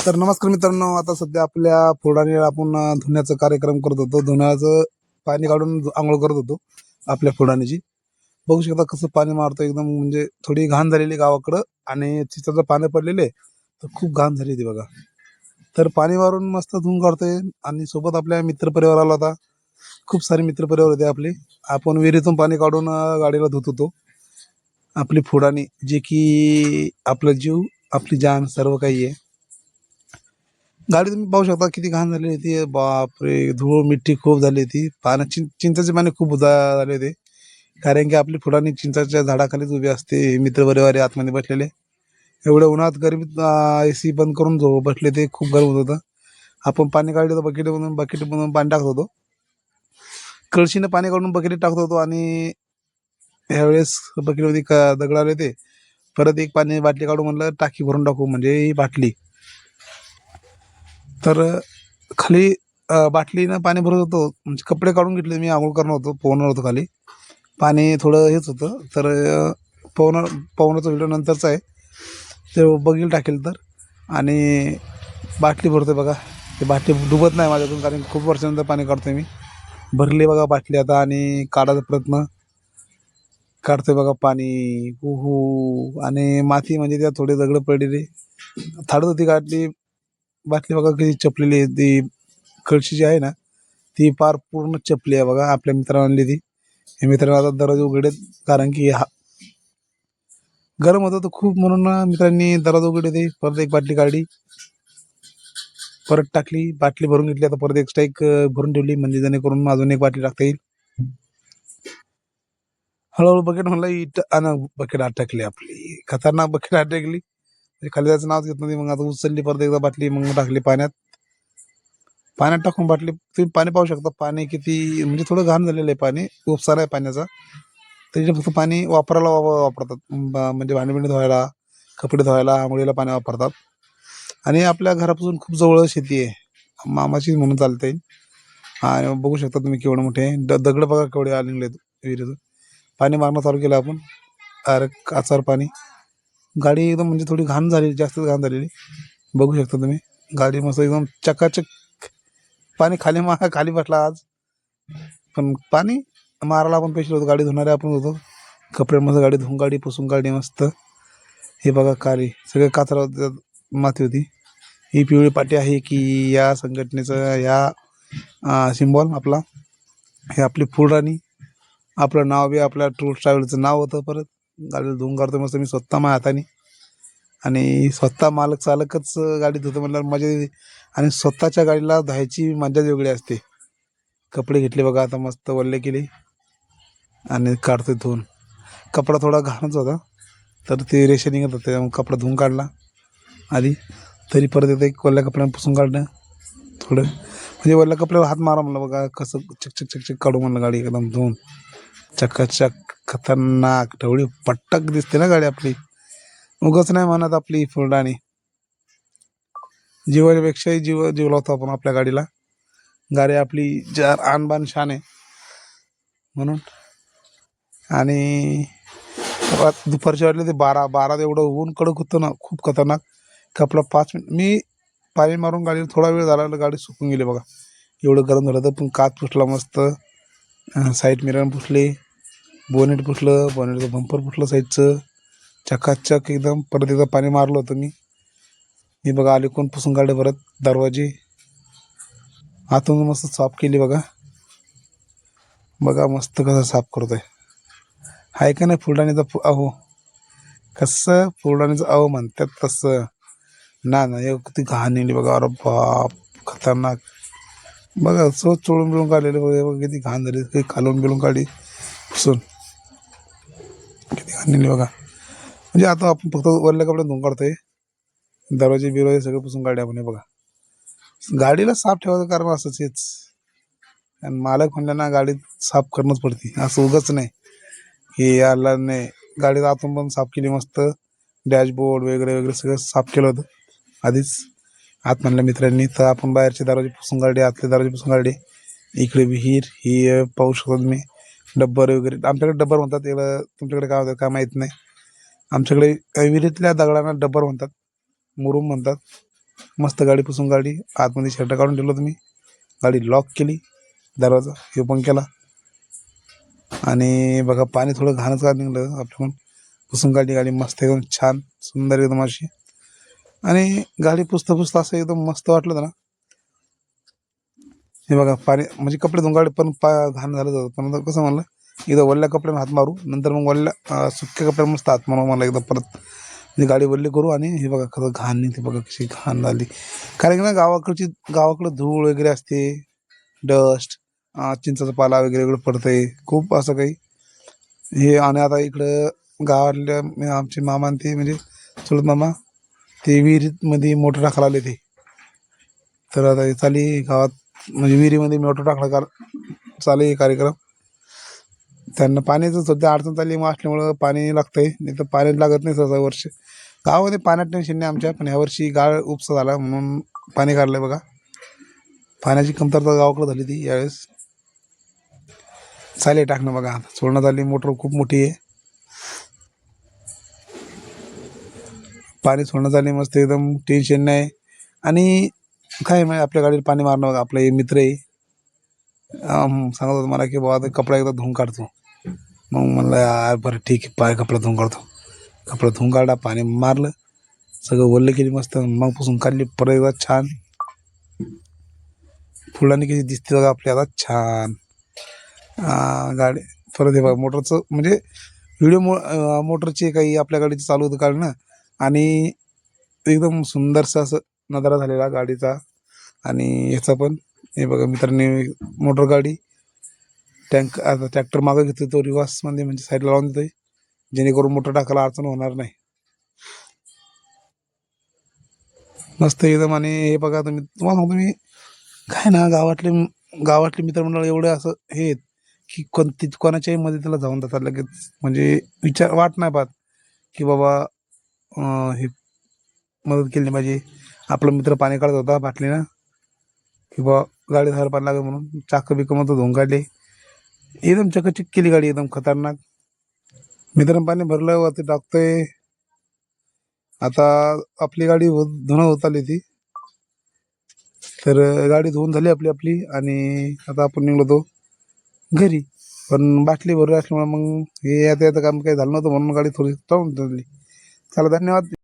तर नमस्कार मित्रांनो, आता सध्या आपल्या फोडाने आपण धुण्याचा कार्यक्रम करत होतो. धुण्याचं पाणी काढून आंघोळ करत होतो आपल्या फोडानीची. बघू शकता कसं पाणी मारतो, एकदम म्हणजे थोडी घाण झालेली गावाकडं आणि तिथं पाणी पडलेले तर खूप घाण झाली ती बघा. तर पाणी मारून मस्त धुवून काढतोय आणि सोबत आपल्या मित्रपरिवार आला होता. खूप सारे मित्रपरिवार होते आपले. आपण विहिरीतून पाणी काढून गाडीला धुत होतो आपली फोडानी, जे की आपला जीव, आपली जान सर्व काही आहे. गाडी तुम्ही पाहू शकता किती घाण झाली होती. बापरे, धूळ मिट्टी खूप झाली होती. पाण्याची चिंचेचे पाणी खूप झाले होते, कारण की आपली फुलांनी चिंचाच्या झाडाखालीच उभी असते. मित्रपरिवार आतमध्ये बसलेले, एवढ्या उन्हात गरमीत AC बंद करून बसले ते. खूप गरम होत होतं. आपण पाणी काढलं तर बकेट बनवून पाणी टाकत होतो. कळशीने पाणी काढून बकेटीत टाकत होतो आणि ह्यावेळेस बकेटमध्ये दगड आले होते. परत एक पाणी बाटली काढून म्हणलं टाकी भरून टाकू, म्हणजे ही बाटली. तर खाली बाटलीनं पाणी भरत होतो, म्हणजे कपडे काढून घेतले मी. आंघोळ करणार होतो, पोहणार होतो खाली. पाणी थोडं हेच होतं, तर पोहण्याचा व्हिडिओ नंतरचा आहे, ते बघील टाकेल तर. आणि बाटली भरतोय बघा. ते बाटली डुबत नाही माझ्याकडून, कारण खूप वर्षानंतर पाणी काढतोय मी. भरली बघा बाटली आता आणि काढायचा प्रयत्न काढतोय बघा पाणी. आणि माती म्हणजे त्यात थोडे दगड पडलेले थाडत होती गाठली. बाटली बघा किती चपलेली आहे ती. कळशी जी आहे ना, ती पार पूर्ण चपली आहे बघा. आपल्या मित्राने आणली ती. हे मित्रांनो आता दरवाजे उघडेत, कारण की गरम होतं तर खूप, म्हणून मित्रांनी दरवाजा उघडे ते. परत एक बाटली काढली, परत टाकली, बाटली भरून घेतली. आता परत एक्स्ट्रा एक भरून ठेवली, म्हणजे जेणेकरून अजून एक बाटली टाकता येईल. हळूहळू बकेट म्हणलं इट बकेट आत टाकली. आपली खतरनाक बकेट आत टाकली, खाली जायचं नाव घेत नव्हती. मग आता उचलली परत एकदा बाटली, मग टाकली पाण्यात टाकून बाटली. तुम्ही पाणी पाहू शकता, पाणी किती म्हणजे थोडं घाण झालेलं आहे पाणी. उपसार आहे पाण्याचा. त्याचे फक्त पाणी वापरायला वापरतात, म्हणजे भांडी धुवायला, कपडे धुवायला, आंघोळीला पाणी वापरतात. आणि आपल्या घरापासून खूप जवळ शेती आहे, मामाची म्हणून चालते. आणि बघू शकता तुम्ही केवढे मोठे दगड बघा, केवढे आलेले आहेत विहिरीतून. पाणी मारणं चालू केलं आपण. अरे काचावर पाणी. गाडी एकदम म्हणजे थोडी घाण झाली, जास्त घाण झालेली. बघू शकता तुम्ही, गाडी मस्त एकदम चकाचक. पाणी खाली बसला आज. पण पाणी मारायला आपण पैसे होतो, गाडी धुणारे आपण होतो. कपडे मस्त गाडी धुवून गाडी पुसून काढली मस्त. हे बघा काली सगळे काचरा माती होती. ही पिवळी पाटी आहे की या संघटनेचं, या सिम्बॉल आपला. हे आपली फुलराणी, आपलं नाव बी आपल्या टूर ट्रॅव्हलचं नाव होतं. परत गाडीला धुवून काढतो मस्त मी स्वतः माझ्या हाताने. आणि स्वतः मालक चालकच गाडी धुतो म्हणल्यावर मजा येते. आणि स्वतःच्या गाडीला धुवायची मजाच वेगळी असते. कपडे घेतले बघा आता, मस्त वल्ले केले आणि काढतोय धुवून. कपडा थोडा घाणच होता, तर ते रेषा निघत होते, त्यामुळे कपडा धुवून काढला आधी. तरी परत एकदा एक वल्ल्या कपड्यानं पुसून काढलं थोडं, म्हणजे वल्ल्या कपड्यावर हात मारा म्हणलं बघा, कसं चक चक चक चक काढू म्हणलं गाडी एकदम धुवून. चकाचक खतरनाक ढवळी पट्टक दिसते ना गाडी आपली. उगाच नाही म्हणत आपली फुलडाणी. जीवापेक्षाही जीव लावतो आपण आपल्या गाडीला. गाडी आपली आणबान शान आहे म्हणून. आणि दुपारच्या वाटले ते 12 एवढं ऊन कडक होतं ना, खूप खतरनाक. आपला 5 मिनिट मी पाणी मारून गाडीला थोडा वेळ झाला, गाडी सुकून गेली बघा. एवढं गरम झालं होतं. पण काच पुसला मस्त, साईड मिरर पुसले, बोनेट पुसलं, बोनेटचं बंपर पुसलं साईडचं, चकाचक एकदम. परत एकदा पाणी मारलं होतं मी बघा. आले कोण पुसून काढले परत दरवाजे, आतून मस्त साफ केली बघा. बघा मस्त कसं साफ करतोय, आहे का नाही फुलडाणीचा अहो. कसं फुलडाणीचं अहो म्हणतात तसं ना. किती घाण निघली बघा. अरे बाप, खतरनाक. बघा सोच चोळून बिळून काढलेले बघा, किती घाण झाली. काही खालून बिळून काढली पुसून, किती घाण निघली बघा. म्हणजे आता आपण फक्त वरल्या कपड्यात धुवून काढतोय. दरवाजे बिरवाजे सगळे पुसून काढले आपण. बघा, गाडीला साफ ठेवायचं कारण असंच हेच. आणि मालक म्हणल्याना गाडी साफ करणंच पडते, असं उगाच नाही की याला नाही. गाडीत आतून पण साफ केली मस्त. डॅशबोर्ड वगैरे वगैरे सगळं साफ केलं होतं आधीच आत म्हणल्या मित्रांनी. तर आपण बाहेरचे दरवाजे पुसून काढले, आतले दरवाजे पुसून काढले. इकडे विहीर ही पाहू शकता तुम्ही. डब्बर वगैरे, आमच्याकडे डब्बर म्हणतात, त्याला तुमच्याकडे काय होतं काय माहीत नाही. आमच्याकडे विहिरीतल्या दगडांना डब्बर म्हणतात, मुरुम म्हणतात. मस्त गाडी पुसून काढली. आतमध्ये शर्ट काढून ठेवलं तुम्ही, गाडी लॉक केली, दरवाजा हे पण केला. आणि बघा पाणी थोडं घाणच का निघलं आपल्याकडून, पुसून काढली गाडी मस्त एकदम छान सुंदर एकदम अशी. आणि गाडी पुसता पुसता असं एकदम मस्त वाटलं होतं ना. हे बघा पाणी म्हणजे कपडे धुवून काढले पण घाण झालं होतं. पण आता कसं म्हणलं, एकदा वल्ल्या कपड्यानं हात मारू, नंतर मग वल्ल्या सुक्या कपड्यानं मस्त हात मारू मला एकदा परत, म्हणजे गाडी वल्ली करू. आणि हे बघा खरं घाण निघते बघा, कशी घाण झाली. कारण की ना गावाकडं धूळ वगैरे असते, डस्ट, चिंचाचा पाला वगैरे वगैरे पडतंय खूप असं काही हे. आणि आता इकडं गावातल्या आमचे मामा ते म्हणजे चुलत मामा ते विहिरीमध्ये मोटर टाकायला आले ते. तर आता हे चाली गावात म्हणजे विहिरीमध्ये मोटर टाकला चालू आहे कार्यक्रम. त्यांना पाण्याचं सध्या अडचण चालली असल्यामुळं पाणी लागतंय, नाही तर पाणी लागत नाही सहसा वर्ष. गावामध्ये पाण्यात टेन्शन नाही आमच्या, पण ह्यावर्षी गाळ उपसा झाला म्हणून पाणी काढलंय बघा. पाण्याची कमतरता गावाकडे झाली ती यावेळेस. चालेल टाकणं बघा, सोडण्यात आली मोटर खूप मोठी आहे. पाणी सोडण्यात आली मस्त एकदम, टेन्शन नाही. आणि काय म्हणजे आपल्या गाडीला पाणी मारणं बघा, आपला हे मित्र आहे. सांगत होता मला की बाबा आता कपडा एकदा धुवून काढतो. मग म्हणलं यार बरं ठीक आहे, कपडा धुवून काढतो. कपडा धुवून काढला, पाणी मारलं, सगळं ओलं केली मस्त, मग पुसून काढली परत एकदा छान. फुलांनी किती दिसते बघा आपली आता छान गाडी. परत हे बघा मोटरचं म्हणजे व्हिडिओ मोटरचे काही आपल्या गाडीचं चालू होतं कारण ना. आणि एकदम सुंदरसा असं नजारा झालेला गाडीचा. आणि ह्याचा पण हे बघा मित्रांनी मोटर गाडी आता ट्रॅक्टर मागं घेतो तो रिव्हर्समध्ये म्हणजे साईडला लावून देतोय, जेणेकरून मोटर टाकायला अडचण होणार नाही. मस्त एकदम. आणि हे बघा तुम्हाला सांगतो मी, काय ना गावातले मित्रमंडळ एवढे असं हे आहेत की कोणाच्याही मदतीला जाऊन जातात लगेच. म्हणजे वाट नाही पाहत की बाबा हे मदत केली पाहिजे. आपला मित्र पाणी काढत होता बाटलीनं की बा गाडी धार पाणी लागेल म्हणून, चाक बिक मग धुवून काढले, एकदम चकचक केली गाडी एकदम खतरनाक. मित्रांनो पाणी भरलं वरती टाकतोय. आता आपली गाडी धुणं होत आली ती, तर गाडी धुवून झाली आपली आपली. आणि आता आपण निघलो तो घरी. पण बाटली भरली असल्यामुळे मग हे आता काम काही झालं नव्हतं म्हणून गाडी थोडी टाळून ठेवली. चला धन्यवाद.